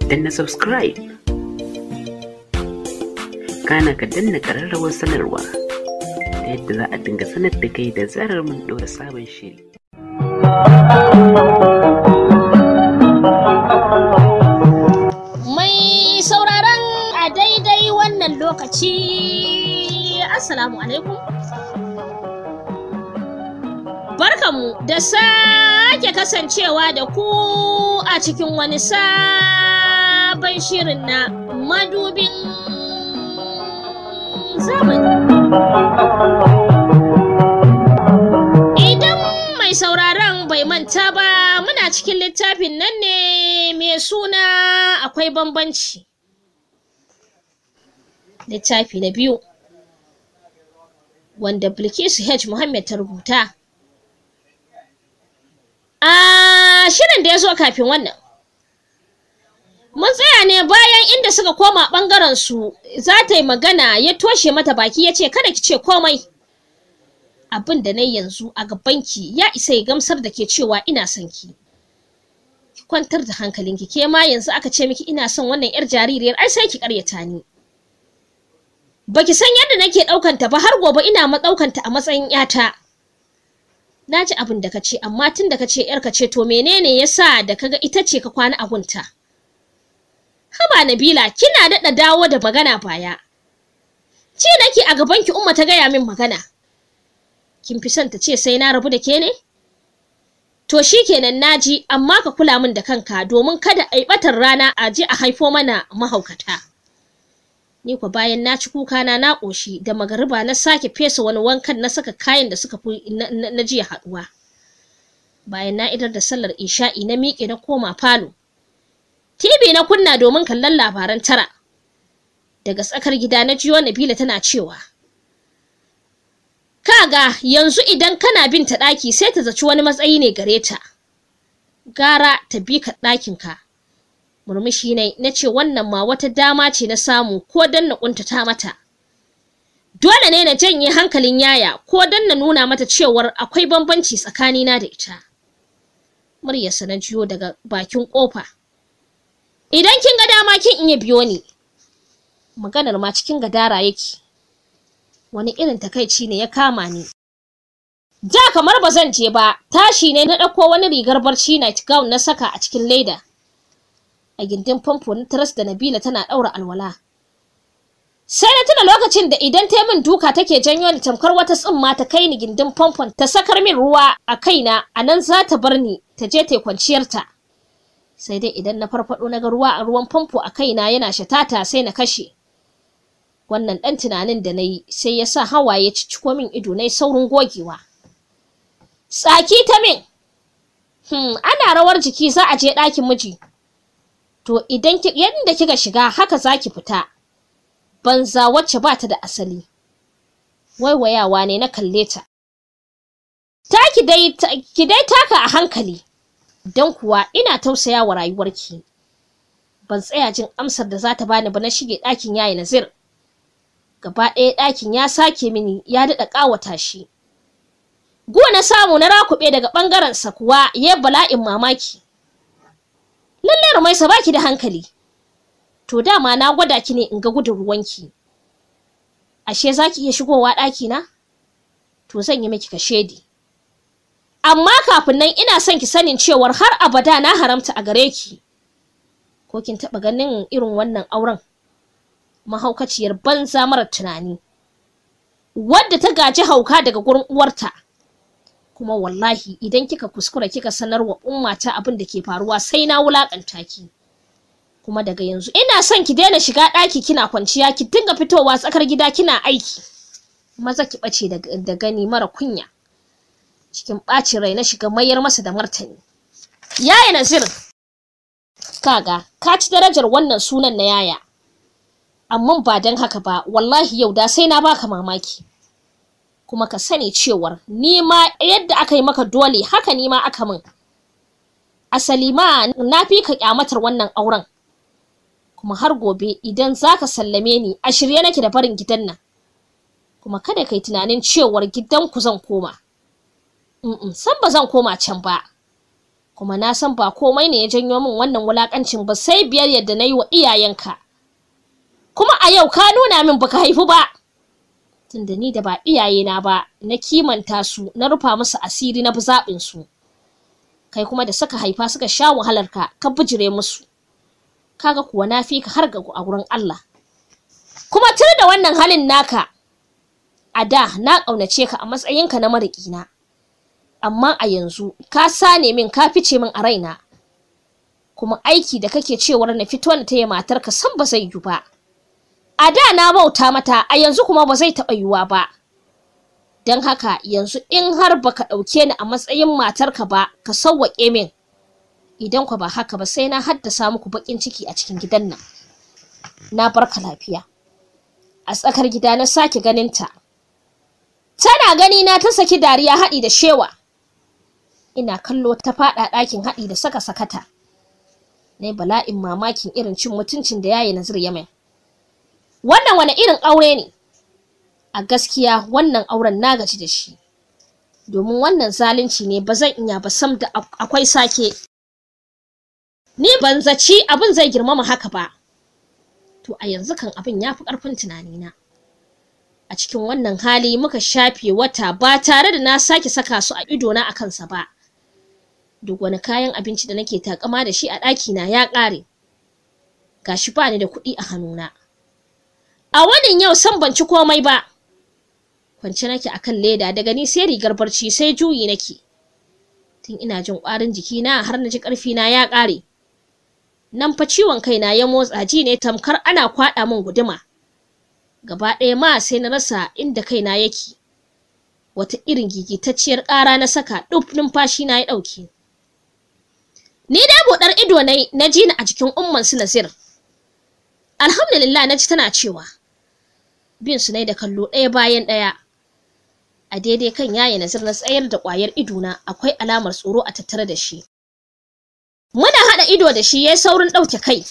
danna subscribe, kana ka danna ƙararrawar sanarwa ta yadda za a dinga sanar da kai da zarar mun ɗora sabon shiri. Mai sauraron a daidai wannan lokaci, Assalamu alaikum. Barkanmu da sake kasancewa da ku a cikin wani sabon shirin na madubin zamani. Idan mai sauraron bai manta ba, muna cikin littafin nan ne mai suna Akwai Bambanci. Littafi na 2 wanda Bilkisu H. Muhammad ta rubuta. A shirin da ya zo kafin wannan, mun tsaya ne bayan inda suka koma ɓangaren su, za ta yi magana ya toshe mata baki ya ce kada ki ce komai. Abin da na yanzu a gabanki ya isa ya gamsar da ke cewa ina son ki. Ki kwantar da hankalinki, ke ma yanzu aka ce miki ina son wannan yar jaririyar ai sai ki karyata ni. Baki san yadda nake ɗaukanta ba, har gobe ina ɗaukanta a matsayin yata. Na ji abin da ka ce, amma tun da ka ce ‘yarka ce, to menene ya sa da kaga ita ce ka kwana a gunta? Haba Nabila, kina daɗa dawo da magana baya. Ce nake a gabanki Umma ta gaya min magana. Kin fi son ta ce sai na rabu da ke ne? To shi kenan naji, amma ka kula min da kanka domin kada a yi ɓatar rana a je a haifo mana mahaukata. Ni kwa bayan na ci kuka na ƙoshi, da magariba na sake fesa wani wankan na saka kayan da suka fi na jiya haɗuwa. Bayan na idar da sallar isha'i na miƙe na koma falo. TV na kunna domin kallon labaran tara. Daga tsakar gida na jiyo Nabila tana cewa, kaga yanzu idan kana bin ta ɗaki sai ta zaci wani matsayi ne gare ta. Gara ta bi ka ɗakinka. Murmushi ne na ce wannan ma wata dama ce na samu ko dan na kuntata mata. Dole ne na janye hankalin yaya ko dan na nuna mata cewar akwai bambanci tsakanina da ita. Muryarsa na jiyo daga bakin kofa. Idan kin ga dama kin iya biyo ni. Maganar ma cikin gadara yake. Wani irin takaici ne ya kama ni. Ja kamar ba zan je ba, tashi ne na ɗauko wani rigar barci night gown na saka a cikin leda. A gindin famfo na taras da Nabila tana ɗaura alwala. Sai na tuna lokacin da idan ta min duka take janyo ni tamkar wata tsimma ta kai ni gindin famfon ta sakar min ruwa a kaina, a nan za ta bar ni ta je ta kwanciyarta. Sai dai idan na farfaɗo na ga ruwa a ruwan famfo a kaina yana shatata sai na kashe. Wannan ɗan tunanin da na yi sai ya sa hawaye cicciko min ido na yi saurin gogewa. Tsaki ta min. Ana rawar jiki za a je ɗakin miji. To idan yadda kika shiga haka zaki fita. Banza wacce ba ta da asali. Waiwayawa ne na kalle ta. Ki dai taka a hankali. Dan kuwa ina tausaya wa rayuwarki. Ban tsaya jin amsar da za ta bani ba na shige ɗakin yayi Nazir. Gaba ɗaya ɗakin ya sake mini ya daɗa ƙawata shi. Na samu na rakuɓe daga ɓangarensa kuwa ya bala'in mamaki. Lallai Rumaisa baki da hankali. To dama na gwada ki ne in ga gudun ruwanki. Ashe zaki iya shigowa ɗaki na? To zan yi miki kashedi. Amma kafin nan ina son ki sanin cewar har abada na haramta a gare ki. Ko kin taɓa ganin irin wannan auren? Mahaukaciyar banza marar tunani. Wadda ta gaji hauka daga gurin uwarta. Kuma wallahi idan kika kuskura kika sanarwa ummata abin da ke faruwa sai na wulakanta ki. Kuma daga yanzu ina son ki daina shiga ɗaki kina kwanciya, ki dinga fitowa tsakar gida kina aiki. Maza ki bace da gani mara kunya. Cikin ɓacin rai na shiga mayar masa da martani. Yaya Nazir, kaga ka ci darajar wannan sunan na yaya. Amma ba dan haka ba, wallahi yau da sai na baka mamaki. Kuma ka sani cewar ni ma yadda aka yi maka dole haka ni ma aka min. Asali ma na fi ka kyamatar wannan auren. Kuma har gobe idan zaka sallame ni a shirye nake da barin gidan nan. Kuma kada kai tunanin cewar gidanku zan koma. San ba zan koma can ba. kuma na san ba komai ne ya janyo min wannan wulakancin ba sai biyar yadda na yi wa iyayenka. Kuma a yau ka nuna min baka haifu ba. Tunda ni da ba iyayena ba, na kimanta su, na rufa musu asiri na bi zaɓin su. Kai kuma da suka haifa suka sha wahalar ka bijire musu. Kaga kuwa na fi ka har ga a gurin Allah. Kuma tun da wannan halin naka, a da na ƙaunace ka a matsayinka na mariƙina. Amma a yanzu ka sane min ka fice min a raina. Kuma aiki da kake cewar na fito na taya matarka san ba zai yi ba. A da na bauta mata, a yanzu kuma ba zai taɓa yiwuwa ba. Don haka yanzu in har baka ɗauke ni a matsayin matarka ba, ka sauwaƙe min. Idan ku ba haka ba sai na haddasa muku baƙin ciki a cikin gidan nan. Na barka lafiya. A tsakar gida na sake ganinta. Tana gani na ta saki dariya haɗi da shewa. Ina kallo ta faɗa ɗakin haɗi da saka sakata. Na yi bala'in mamakin irin cin mutuncin da yayi Nazir ya mai. Wannan wani irin aure ne? A gaskiya wannan auren na gaji da shi. Domin wannan zalunci ne ba zan iya ba sam da akwai sake. Ni ban zaci abin zai girmama haka ba. To a yanzu kan abin ya fi ƙarfin tunanina. A cikin wannan hali muka shafe wata ba tare da na sake saka su a idona a kansa ba. Duk wani kayan abinci da nake takama da shi a ɗakina ya ƙare. Gashi ba ni da kuɗi a hannuna. A wannan yau san ban ci komai ba. Kwance nake akan leda daga ni sai rigar barci sai juyi nake. Tun ina jin ƙwarin jikina har na ji ƙarfina ya ƙare. Nan fa ciwon kaina ya motsa ji ne tamkar ana kwaɗa min guduma. Gaba ɗaya ma sai na rasa inda kaina yake. Wata irin gigitacciyar ƙara na saka ɗuf numfashi na ya ɗauke. Ni dai buɗar ido na ji ni a jikin umman su Nazir. Alhamdulillah na ji tana cewa bin su ne da kallo ɗaya bayan ɗaya. A daidai kan yaye Nazir na tsayar da ƙwayar idona akwai alamar tsoro a tattare da shi. Muna haɗa ido da shi yayi saurin ɗauke kai.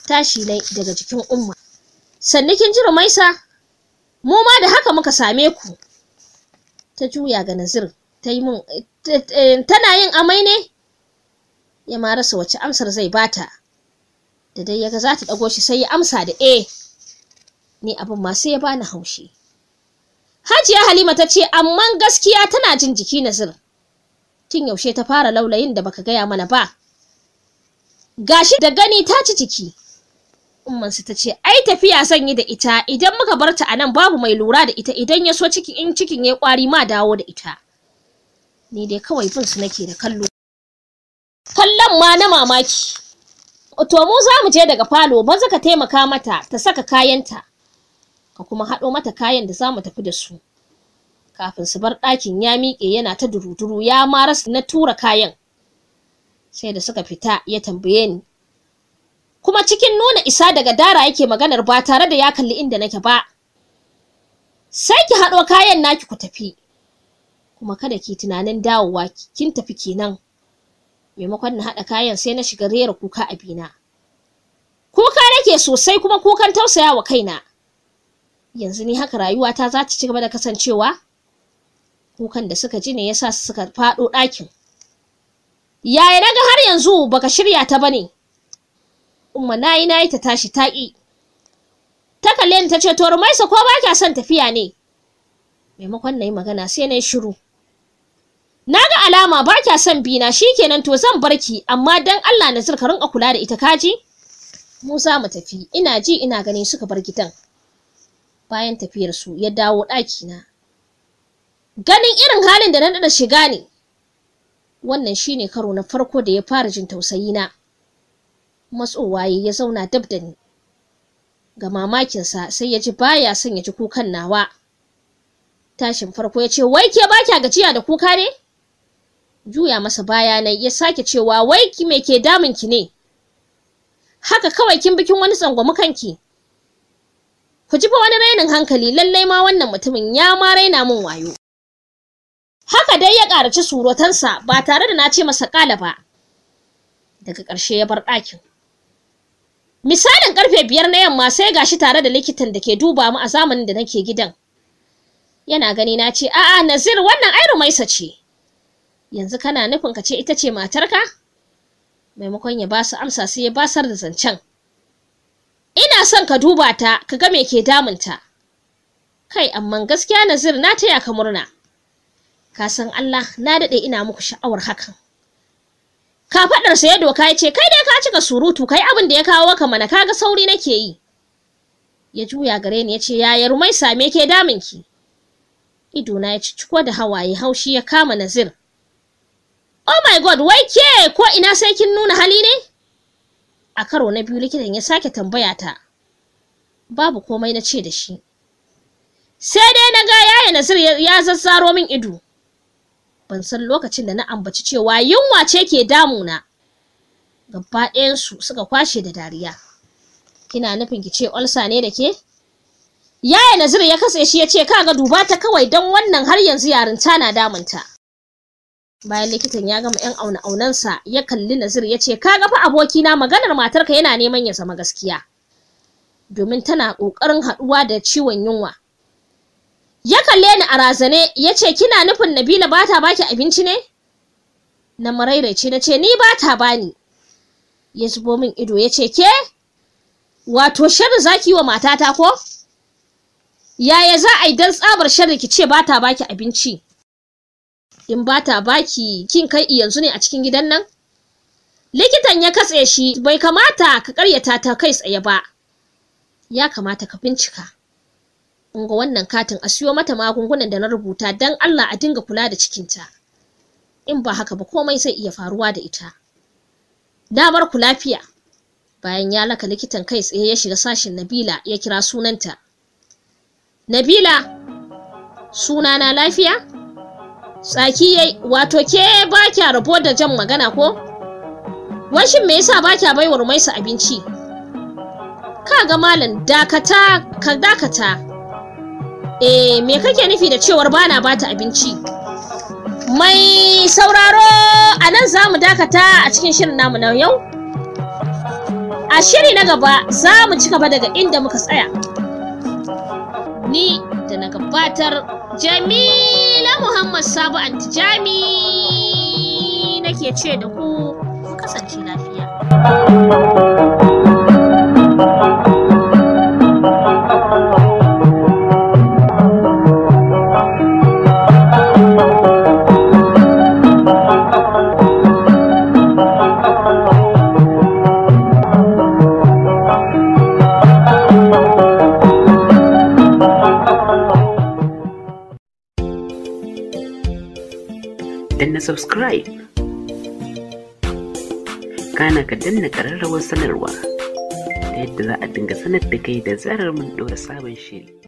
Tashi ne daga jikin umma. Sannu kin ji Rumaisa? Mu ma da haka muka same ku. Ta juya ga Nazir ta yi min tana yin amai ne? Ya ma rasa wace amsar zai bata. Da dai yaga za ta ɗago shi sai ya amsa da ni abin ma sai ya bani haushi. Hajiya Halima ta ce amman gaskiya tana jin jiki Nazir. Tun yaushe ta fara laulayin da baka gaya mana ba. Gashi da gani ta ci jiki. Ummansu ta ce ai tafiya zan yi da ita idan muka bar ta anan babu mai lura da ita idan ya so cikin ya kwari ma dawo da ita. Ni dai kawai bin su nake da kallo. Kallon ma na mamaki. To mu za mu je daga falo maza ka taimaka mata ta saka kayanta. Ka kuma haɗo mata kayan da za mu tafi da su. Kafin su bar ɗakin ya miƙe yana ta duruduru ya ma rasa na tura kayan. Sai da suka fita ya tambaye ni. Kuma cikin nuna isa daga dara yake maganar ba tare da ya kalli inda nake ba. Sai ki haɗo kayan naki ku tafi. Kuma kada ki tunanin dawowa kin tafi kenan. Maimakon na haɗa kayan sai na shiga rera kuka a bina. Kuka nake sosai kuma kukan tausaya wa kaina. Yanzu ni haka rayuwata za ta ci gaba da kasancewa? Kukan da suka ji ne yasa su suka faɗo ɗakin. Yaya naga har yanzu baka shirya ta bane? Umma nayi ta tashi taƙi. Ta kalle ni ta ce to Rumaisa ko ba kya son tafiya ne? Maimakon na yi magana sai na yi shiru. Na ga alama ba kya son bina shikenan to zan barki amma dan Allah Nazir ka rinka kula da ita kaji? Mu za mu tafi ina ji ina gani suka bar gidan. Bayan tafiyar su ya dawo ɗakina. Ganin irin halin da na dada shiga ne. Wannan shine karo na farko da ya fara jin tausayi na. Matsowa ya zauna dab da ni. Ga mamakinsa sai ya ji baya son ya ji kukan nawa. Tashin farko ya ce wai ke ba kya gajiya da kuka ne? Juya masa baya ya sake cewa wai ki me ke damun ki ne? Haka kawai kin bikin wani tsangwamu kanki. Ku ji fa wani rainin hankali lallai ma wannan mutumin ya ma raina min wayo. Haka dai ya ƙaraci surutansa ba tare da na ce masa ƙala ba. Daga ƙarshe ya bar ɗakin. Misalin ƙarfe 5 na yamma sai gashi tare da likitan da ke duba mu a zamanin da nake gidan. Yana gani na ce a'a Nazir wannan ai Rumaisa ce. Yanzu kana nufin ka ce ita ce matarka? Maimakon ya ba su amsa sai ya basar da zancen. Ina son ka duba ta ka ga me ke damunta. Kai amma gaskiya Nazir na taya ka murna. Ka san Allah na daɗe ina muku sha'awar hakan. Ka faɗarsa ya doka ya ce kai dai ka cika surutu kai abin da ya kawo ka mana kaga sauri nake yi. Ya juya gare ni ya ce yaya Rumaisa me ke damunki? Idona ya cicciko da hawaye haushi ya kama Nazir. Oh my God, wai ke ko ina sai kin nuna hali ne? A karo na biyu likitan ya sake tambaya ta. Babu komai na ce da shi. Sai dai na ga yaya Nazir ya zazzaro min ido. Ban san lokacin da na ambaci cewa yunwa ce ke damuna. Gaba ɗayansu suka kwashe da dariya. Kina nufin ki ce ulcer ne da ke? Yaya Nazir ya katse shi ya ce kaga duba ta kawai don wannan har yanzu yarinta na damunta. Bayan likitan ya gama 'yan auna-aunansa ya kalli Nazir ya ce kaga fa abokina maganar matarka yana neman ya zama gaskiya. Domin tana ƙoƙarin haɗuwa da ciwon yunwa. Ya kalle ni a razane ya ce kina nufin Nabila ba ta baki abinci ne? Na marairaice na ce ni ba ta bani. Ya zubo min ido ya ce ke? Wato sharri zaki yi wa matata ko? Yaya za a yi don tsabar sharri ki ce ba ta baki abinci? In ba ta baki kin kai yanzu ne a cikin gidan nan? Likitan ya katse shi bai kamata ka karyata ta kai tsaye ba. Ya kamata ka bincika. In ga wannan katin a siyo mata magungunan da na rubuta don Allah a dinga kula da cikinta. In ba haka ba komai zai iya faruwa da ita. Na bar ku lafiya. Bayan ya laka likitan kai tsaye ya shiga sashin Nabila ya kira sunanta. Nabila, sunana lafiya? Tsaki yayi, wato ke ba kya rabo da jan magana ko? Washin me yasa ba kya baiwa Rumaisa abinci? Kaga malam dakata, ka dakata. Me kake nufi da cewar bana bata abinci? Mai sauraro, a nan za mu dakata a cikin shirin namu na yau. A shiri na gaba za mu ci gaba daga inda muka tsaya. Ni da na gabatar Jamila Muhammad Sabo Antijami nake ce da ku kasance lafiya. Danna subscribe, kana ka danna ƙararrawar sanarwa ta yadda za a dinga sanar da kai da zarar mun ɗora sabon shiri.